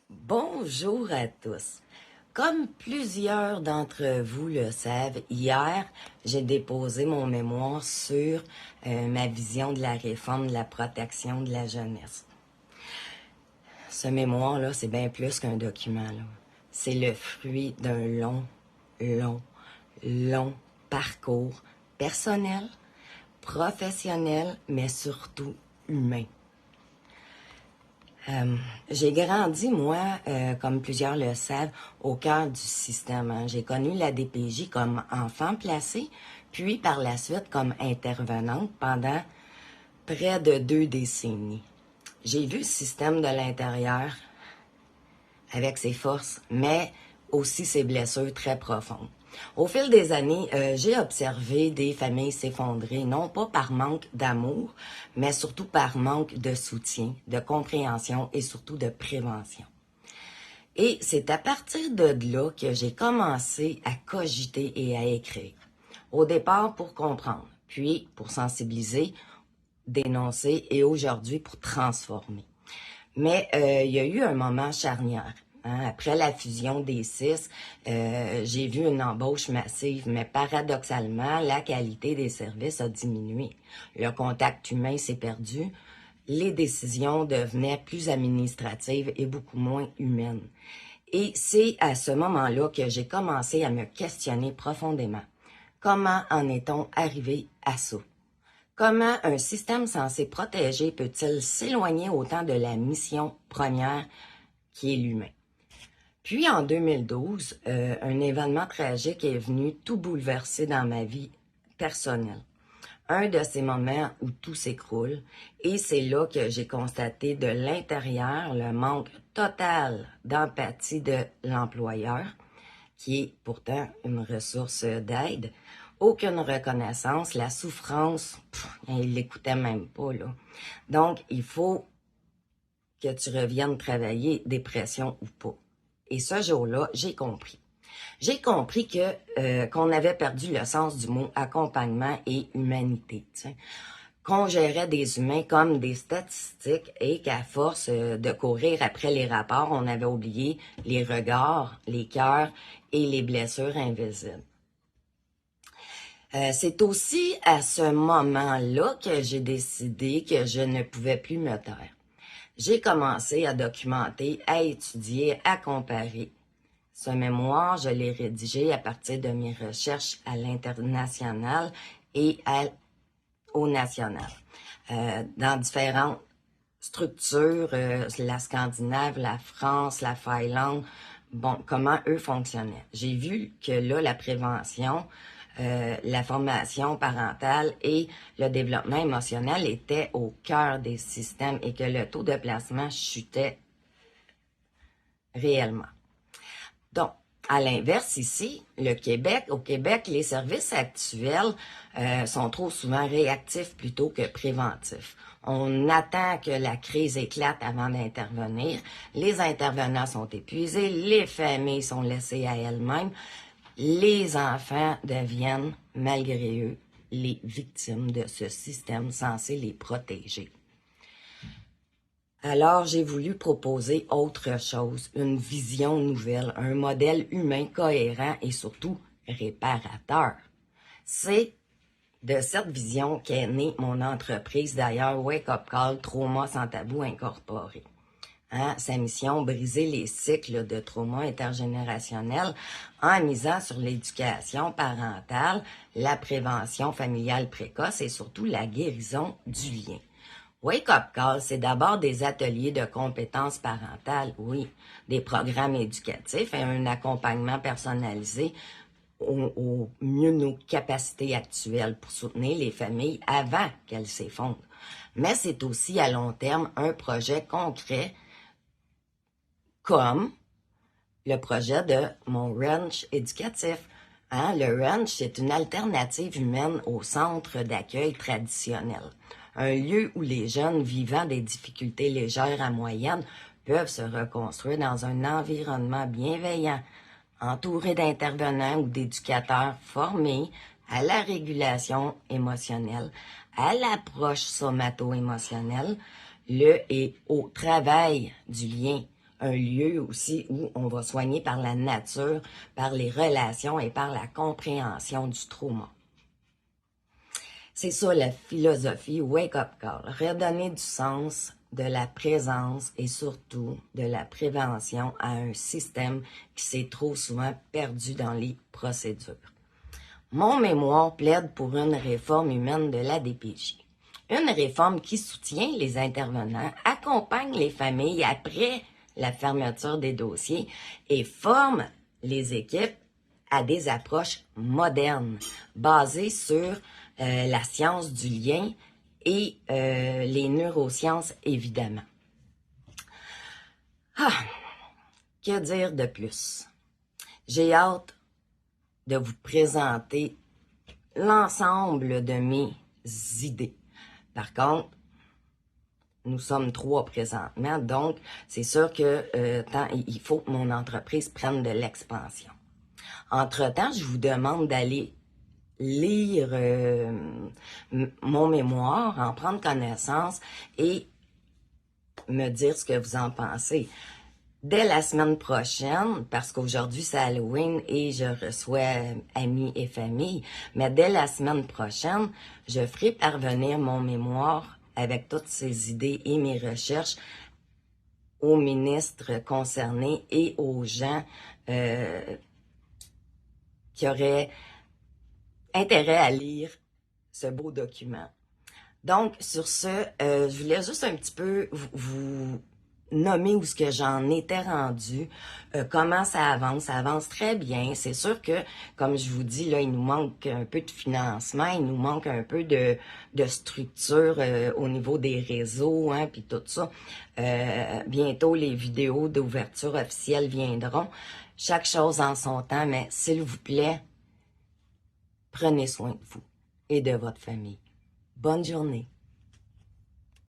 Bonjour à tous. Comme plusieurs d'entre vous le savent, hier, j'ai déposé mon mémoire sur ma vision de la réforme de la protection de la jeunesse. Ce mémoire-là, c'est bien plus qu'un document, là. C'est le fruit d'un long parcours personnel, professionnel, mais surtout humain. J'ai grandi, moi, comme plusieurs le savent, au cœur du système, hein. J'ai connu la DPJ comme enfant placé, puis par la suite comme intervenante pendant près de 2 décennies. J'ai vu le système de l'intérieur avec ses forces, mais aussi ses blessures très profondes. Au fil des années, j'ai observé des familles s'effondrer, non pas par manque d'amour, mais surtout par manque de soutien, de compréhension et surtout de prévention. Et c'est à partir de là que j'ai commencé à cogiter et à écrire. Au départ pour comprendre, puis pour sensibiliser, dénoncer et aujourd'hui pour transformer. Mais il y a eu un moment charnière. Hein. Après la fusion des 6, j'ai vu une embauche massive, mais paradoxalement, la qualité des services a diminué. Le contact humain s'est perdu. Les décisions devenaient plus administratives et beaucoup moins humaines. Et c'est à ce moment-là que j'ai commencé à me questionner profondément. Comment en est-on arrivé à ça? Comment un système censé protéger peut-il s'éloigner autant de la mission première qui est l'humain? Puis en 2012, un événement tragique est venu tout bouleverser dans ma vie personnelle. Un de ces moments où tout s'écroule, et c'est là que j'ai constaté de l'intérieur le manque total d'empathie de l'employeur, qui est pourtant une ressource d'aide. Aucune reconnaissance, la souffrance, il l'écoutait même pas, là. Donc, il faut que tu reviennes travailler, dépression ou pas. Et ce jour-là, j'ai compris. J'ai compris qu'on avait perdu le sens du mot accompagnement et humanité, t'sais. Qu'on gérait des humains comme des statistiques et qu'à force de courir après les rapports, on avait oublié les regards, les cœurs et les blessures invisibles. C'est aussi à ce moment-là que j'ai décidé que je ne pouvais plus me taire. J'ai commencé à documenter, à étudier, à comparer. Ce mémoire, je l'ai rédigé à partir de mes recherches à l'international et au national. Dans différentes structures, la Scandinave, la France, la Finlande, bon, comment eux fonctionnaient. J'ai vu que là, la prévention, la formation parentale et le développement émotionnel étaient au cœur des systèmes et que le taux de placement chutait réellement. Donc, à l'inverse, ici, au Québec, les services actuels sont trop souvent réactifs plutôt que préventifs. On attend que la crise éclate avant d'intervenir. Les intervenants sont épuisés, les familles sont laissées à elles-mêmes. Les enfants deviennent, malgré eux, les victimes de ce système censé les protéger. Alors, j'ai voulu proposer autre chose, une vision nouvelle, un modèle humain cohérent et surtout réparateur. C'est de cette vision qu'est née mon entreprise, d'ailleurs, Wake Up Call, Trauma sans tabou incorporé. Hein, sa mission, briser les cycles de trauma intergénérationnel en misant sur l'éducation parentale, la prévention familiale précoce et surtout la guérison du lien. Wake Up Call, c'est d'abord des ateliers de compétences parentales, oui, des programmes éducatifs et un accompagnement personnalisé au mieux de nos capacités actuelles pour soutenir les familles avant qu'elles s'effondrent. Mais c'est aussi à long terme un projet concret comme le projet de mon ranch éducatif. Hein, le ranch, c'est une alternative humaine au centre d'accueil traditionnel. Un lieu où les jeunes vivant des difficultés légères à moyennes peuvent se reconstruire dans un environnement bienveillant, entouré d'intervenants ou d'éducateurs formés à la régulation émotionnelle, à l'approche somato-émotionnelle, et au travail du lien, un lieu aussi où on va soigner par la nature, par les relations et par la compréhension du trauma. C'est ça la philosophie Wake Up Call, redonner du sens, de la présence et surtout de la prévention à un système qui s'est trop souvent perdu dans les procédures. Mon mémoire plaide pour une réforme humaine de la DPJ. Une réforme qui soutient les intervenants, accompagne les familles après la fermeture des dossiers et forme les équipes à des approches modernes, basées sur la science du lien et les neurosciences, évidemment. Que dire de plus? J'ai hâte de vous présenter l'ensemble de mes idées. Par contre, nous sommes 3 présentement, donc c'est sûr que il faut que mon entreprise prenne de l'expansion. Entre-temps, je vous demande d'aller lire mon mémoire, en prendre connaissance et me dire ce que vous en pensez. Dès la semaine prochaine, parce qu'aujourd'hui c'est Halloween et je reçois amis et famille, mais dès la semaine prochaine, je ferai parvenir mon mémoire avec toutes ces idées et mes recherches aux ministres concernés et aux gens qui auraient intérêt à lire ce beau document. Donc, sur ce, je voulais juste un petit peu vous nommer où ce que j'en étais rendu, comment ça avance très bien. C'est sûr que, comme je vous dis, là, il nous manque un peu de financement, il nous manque un peu de structure au niveau des réseaux, hein, puis tout ça. Bientôt, les vidéos d'ouverture officielle viendront. Chaque chose en son temps, mais s'il vous plaît, prenez soin de vous et de votre famille. Bonne journée.